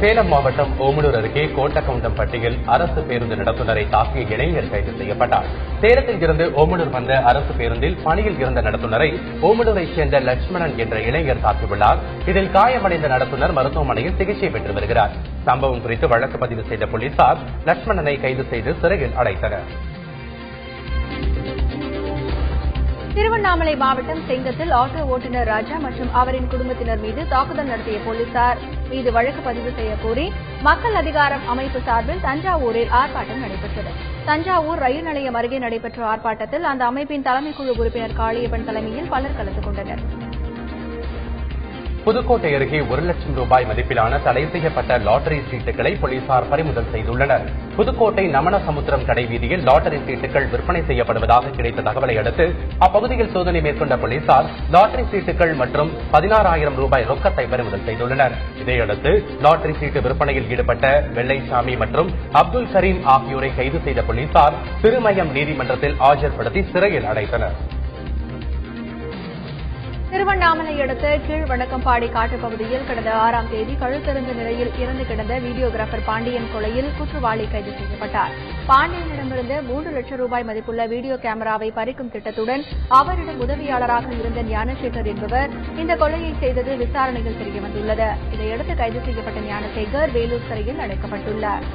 சேலம் மாவட்டம் ஓமலூர் அருகே கோட்டக்கவுண்டம்பட்டியில் அரசு பேருந்து நடத்துனரை தாக்கிய இளைஞர் கைது செய்யப்பட்டார். சேலத்தில் இருந்து ஓமலூர் வந்த அரசு பேருந்தில் பணியில் இருந்த நடத்துனரை ஓமலூரைச் சேர்ந்த லட்சுமணன் என்ற இளைஞர் தாக்கியுள்ளார். இதில் காயமடைந்த நடத்துனர் மருத்துவமனையில் சிகிச்சை பெற்று வருகிறார். சம்பவம் குறித்து வழக்கு பதிவு செய்த போலீசார் லட்சுமணனை கைது செய்து சிறையில் அடைத்தனர். திருவண்ணாமலை மாவட்டம் செங்கத்தில் ஆட்டோ ஓட்டுநர் ராஜா மற்றும் அவரின் குடும்பத்தினர் மீது தாக்குதல் நடத்திய போலீசார் மீது வழக்கு பதிவு செய்ய கோரி மக்கள் அதிகாரம் அமைப்பு சார்பில் தஞ்சாவூரில் ஆர்ப்பாட்டம் நடைபெற்றது. தஞ்சாவூர் ரயில் நிலையம் அருகே நடைபெற்ற ஆர்ப்பாட்டத்தில் அந்த அமைப்பின் தலைமைக்குழு உறுப்பினர் காளியப்பன் தலைமையில் பலர் கலந்து கொண்டனர். புதுக்கோட்டை அருகே 1 லட்சம் ரூபாய் மதிப்பிலான தடை செய்யப்பட்ட லாட்டரி சீட்டுகளை போலீசார் பறிமுதல் செய்துள்ளனர். புதுக்கோட்டை நமனசமுத்திரம் கடை வீதியில் லாட்டரி சீட்டுகள் விற்பனை செய்யப்படுவதாக கிடைத்த தகவலை அடுத்து அப்பகுதியில் சோதனை மேற்கொண்ட போலீசார் லாட்டரி சீட்டுகள் மற்றும் 16,000 ரூபாய் ரொக்கத்தை பறிமுதல் செய்துள்ளனர். இதையடுத்து லாட்டரி சீட்டு விற்பனையில் ஈடுபட்ட வெள்ளைசாமி மற்றும் அப்துல் கரீம் ஆகியோரை கைது செய்த போலீசார் திருமயம் நீதிமன்றத்தில் ஆஜர்படுத்தி சிறையில் அடைத்தனர். திருவண்ணாமலை அடுத்த கீழ்வணக்கம்பாடி காட்டுப்பகுதியில் கடந்த 6ஆம் தேதி கழுத்தறிந்த நிலையில் இறந்து கிடந்த வீடியோகிராபர் பாண்டியன் கொலையில் குற்றவாளி கைது செய்யப்பட்டார். பாண்டியனிடமிருந்து 3 லட்சம் ரூபாய் மதிப்புள்ள வீடியோ கேமராவை பறிக்கும் திட்டத்துடன் அவரிடம் உதவியாளராக இருந்த ஞானசேகர் என்பவர் இந்த கொலையை செய்தது விசாரணையில் தெரியவந்துள்ளது. இதையடுத்து கைது செய்யப்பட்ட ஞானசேகர் வேலூர் சிறையில் அடைக்கப்பட்டுள்ளார்.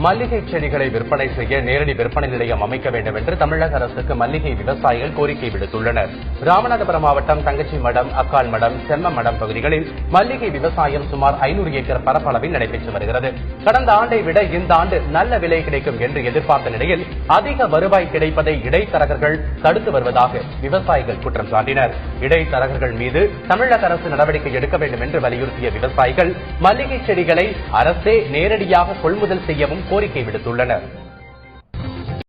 மல்லிகை செடிகளை விற்பனை செய்ய நேரடி விற்பனை நிலையம் அமைக்க வேண்டும் என்று தமிழக அரசுக்கு மல்லிகை விவசாயிகள் கோரிக்கை விடுத்துள்ளனர். ராமநாதபுரம் மாவட்டம் தங்கச்சி மடம், அக்கால் மடம், செம்ம மடம் பகுதிகளில் மல்லிகை விவசாயம் சுமார் 500 ஏக்கர் பரப்பளவில் நடைபெற்று வருகிறது. கடந்த ஆண்டை விட இந்த ஆண்டு நல்ல விலை கிடைக்கும் என்று எதிர்பார்த்த நிலையில் அதிக வருவாய் கிடைப்பதை இடைத்தரகர்கள் தடுத்து வருவதாக விவசாயிகள் குற்றம் சாட்டினர். இடைத்தரகர்கள் மீது தமிழக அரசு நடவடிக்கை எடுக்க வேண்டும் என்று வலியுறுத்திய விவசாயிகள் மல்லிகை செடிகளை அரசே நேரடியாக கொள்முதல் செய்யவும் கோரிக்கை விடுத்துள்ளனர்.